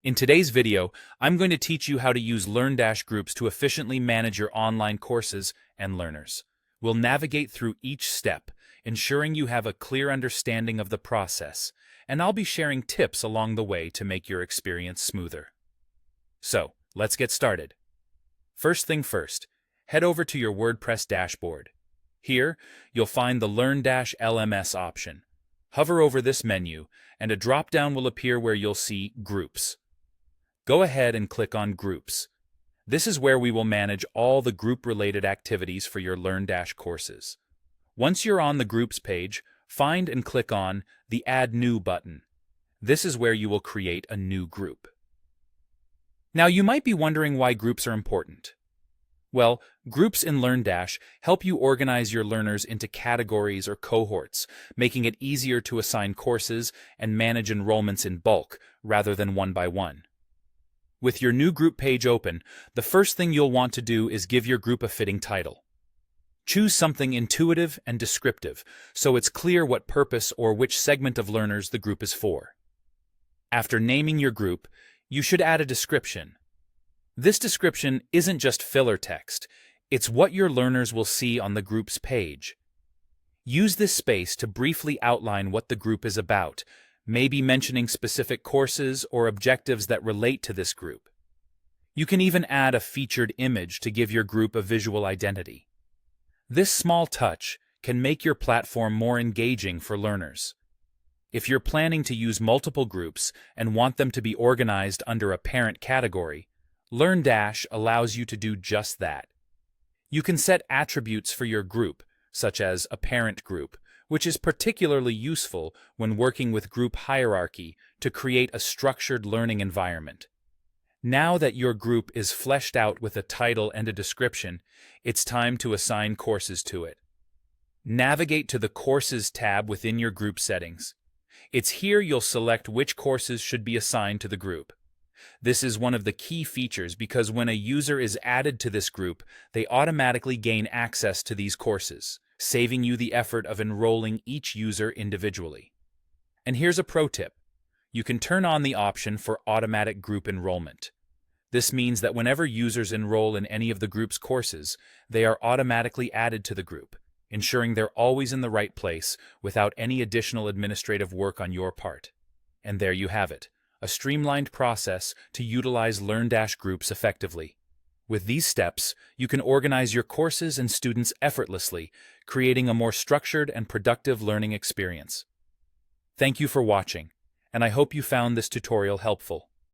In today's video, I'm going to teach you how to use LearnDash groups to efficiently manage your online courses and learners. We'll navigate through each step, ensuring you have a clear understanding of the process, and I'll be sharing tips along the way to make your experience smoother. So, let's get started. First thing first, head over to your WordPress dashboard. Here, you'll find the LearnDash LMS option. Hover over this menu, and a drop-down will appear where you'll see Groups. Go ahead and click on Groups. This is where we will manage all the group-related activities for your LearnDash courses. Once you're on the Groups page, find and click on the Add New button. This is where you will create a new group. Now, you might be wondering why groups are important. Well, groups in LearnDash help you organize your learners into categories or cohorts, making it easier to assign courses and manage enrollments in bulk rather than one by one. With your new group page open, the first thing you'll want to do is give your group a fitting title. Choose something intuitive and descriptive, so it's clear what purpose or which segment of learners the group is for. After naming your group, you should add a description. This description isn't just filler text, it's what your learners will see on the group's page. Use this space to briefly outline what the group is about, maybe mentioning specific courses or objectives that relate to this group. You can even add a featured image to give your group a visual identity. This small touch can make your platform more engaging for learners. If you're planning to use multiple groups and want them to be organized under a parent category, LearnDash allows you to do just that. You can set attributes for your group, such as a parent group, which is particularly useful when working with group hierarchy to create a structured learning environment. Now that your group is fleshed out with a title and a description, it's time to assign courses to it. Navigate to the Courses tab within your group settings. It's here you'll select which courses should be assigned to the group. This is one of the key features because when a user is added to this group, they automatically gain access to these courses, saving you the effort of enrolling each user individually. And here's a pro tip. You can turn on the option for automatic group enrollment. This means that whenever users enroll in any of the group's courses, they are automatically added to the group, ensuring they're always in the right place without any additional administrative work on your part. And there you have it, a streamlined process to utilize LearnDash groups effectively. With these steps, you can organize your courses and students effortlessly, creating a more structured and productive learning experience. Thank you for watching, and I hope you found this tutorial helpful.